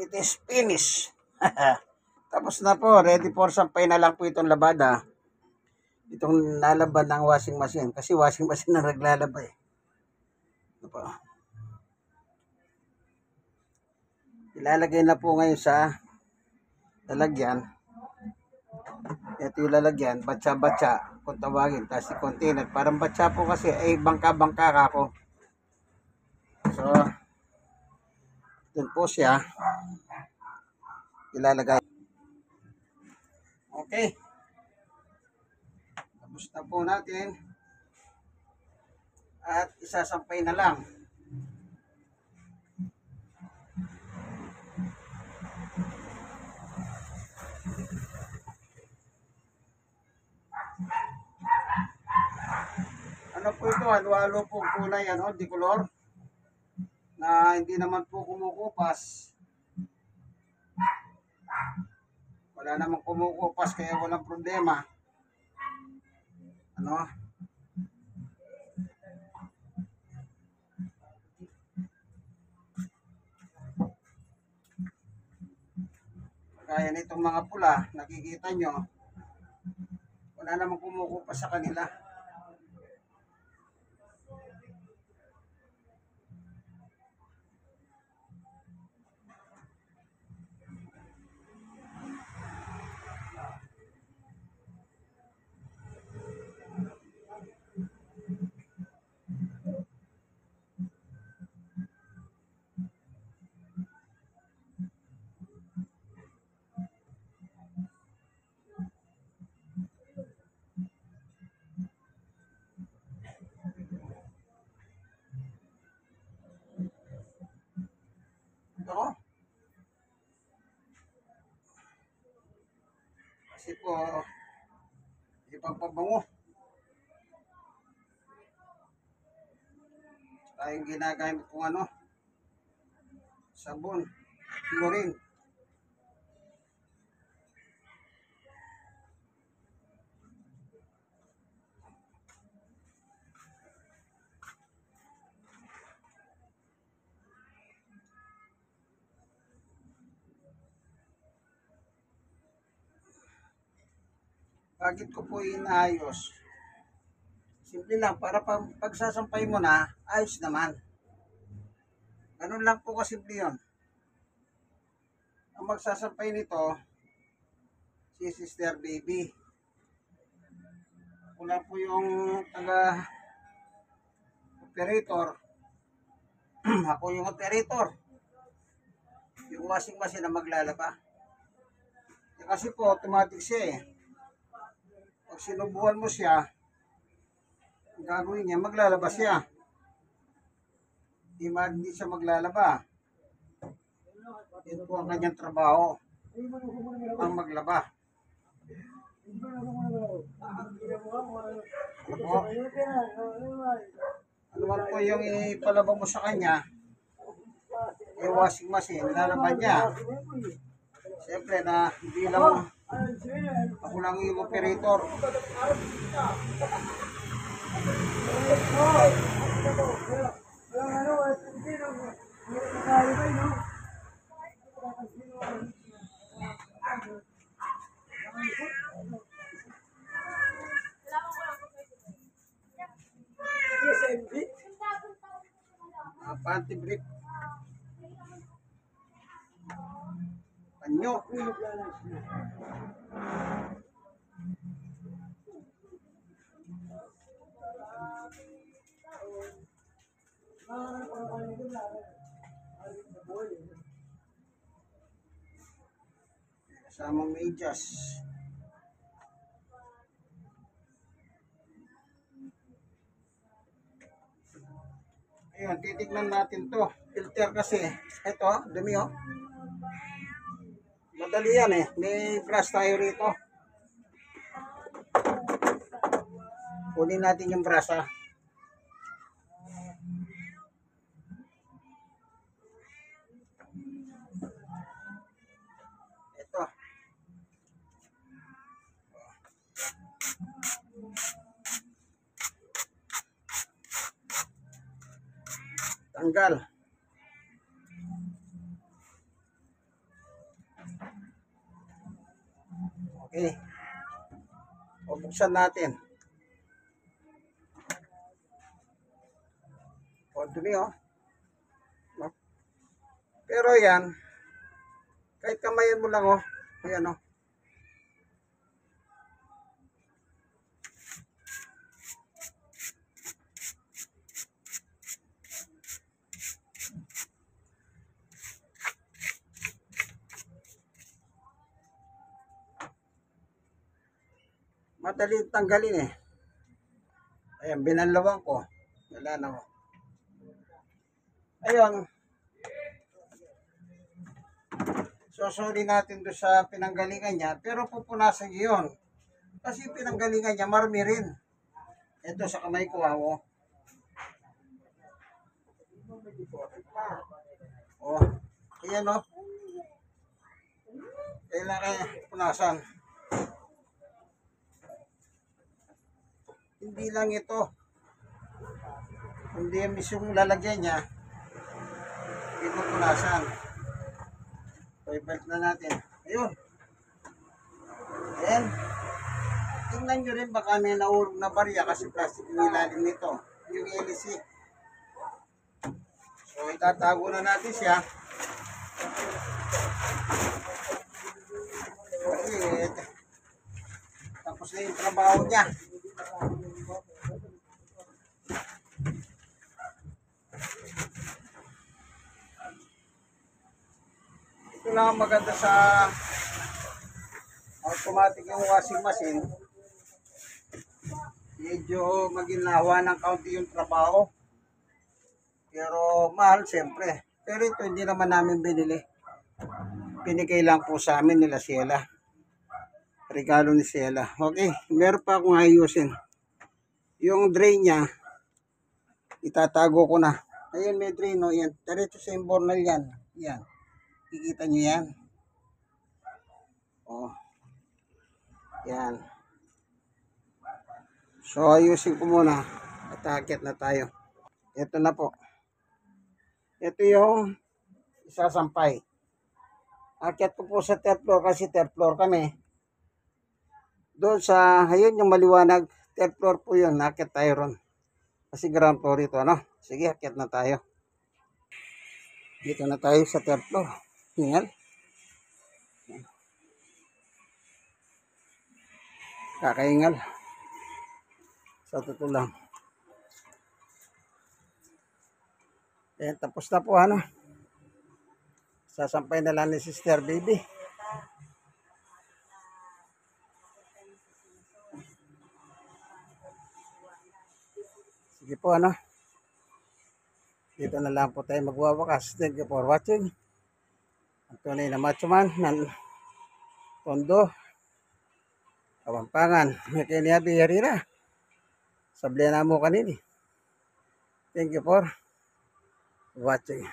It is finished. Tapos na po, ready for sampay na lang po itong labada. Itong nalaban ng washing machine. Kasi washing machine na naglalaba eh. Ito po. Ilalagay na po ngayon sa lalagyan. Ito yung lalagyan, batsa-batsa kung tawagin. Kasi container. Parang batsa po kasi ay bangka-bangka ako. So, dun po siya. Ilalagay. Okay. Tapos na po natin. At isasampay na lang. Ano po ito? Halo-halo po kulay, di color. Na hindi naman po kumukupas. Wala namang kumukupas kaya walang problema. Kaya nitong mga pula, nakikita nyo, wala namang kumukupas sa kanila. Ito. Kasi po, ipagpabango. Tayong ginagamit kung sabon, chlorine. Bakit ko po inaayos? Simple lang, para pagsasampay mo na, ayos naman. Ganun lang po kasimple yun. Ang magsasampay nito, si Sister Baby. Wala po yung taga-operator. Ako yung operator. Yung washing machine na maglalaba. Kasi po, automatic siya eh. Pag sinubuhan mo siya, ang gagawin niya, maglalaba siya. Hindi siya maglalaba. Ito po ang kanyang trabaho. Ang maglaba. Ano man po yung ipalaba mo sa kanya, yung washing machine, lalaban niya. Siyempre na hindi lang ako lang yung operator. Panty brief. Panyo. Kasamang medyas. Ayan, titignan natin to. Filter kasi. Ito, dumi oh. Madali yan eh. May brush tayo rito. Kunin natin yung brush ha. Ito. Tanggal. Okay. O, buksan natin. O, dumi oh. No? Pero yan, kahit kamayan mo lang oh. Ayan oh. Madaling tanggalin eh. Ayan, binanlawan ko. Wala na oh. Ayun. Susuli natin doon sa pinanggalingan niya, pero pupunasan niya yun. Kasi pinanggalingan niya, marami rin. Ito sa kamay ko, oh. Oh, ayan oh. Kailangan punasan. Hindi lang ito. Hindi yung mismong lalagyan niya. Pinupunasan. So, i-belt na natin. Ayun. Ayan. Tingnan nyo rin baka may naurog na barya kasi plastic yung ilalim nito. Yung LC. So, itatago na natin siya. Okay. Tapos na yung trabaho niya. Ito lang ang maganda sa automatic yung washing machine. Medyo maginhawa ng kaunti yung trabaho. Pero mahal siyempre. Pero ito hindi naman namin binili. Pinigay lang po sa amin nila Sheila. Regalo ni Sheila. Okay, meron pa akong ayusin. Yung drain niya, itatago ko na. Ayun may drain o yan. Diretso sa imbornal yan. Yan. Kikita nyo yan. Oh. Yan. So ayusin ko muna. At aakyat na tayo. Ito na po. Ito yung isasampay. Aakyat ko po sa third floor kasi third floor kami. Doon sa, ayun yung maliwanag. Third floor po yun. Aakyat tayo ron. Kasi ground floor ito, ano? Sige, aakyat na tayo. Dito na tayo sa third floor. Hingal. Kakaingal. Sa totoo lang. Eh, tapos na po, ano? Sasampay na lang ni Sister Baby. Sige po, ano? Dito na lang po tayo magwawakas. Thank you for watching. Ang tunay na macho man ng Tondo, Kapampangan. May kinihabi harira. Sablihan na mo kanini. Thank you for watching.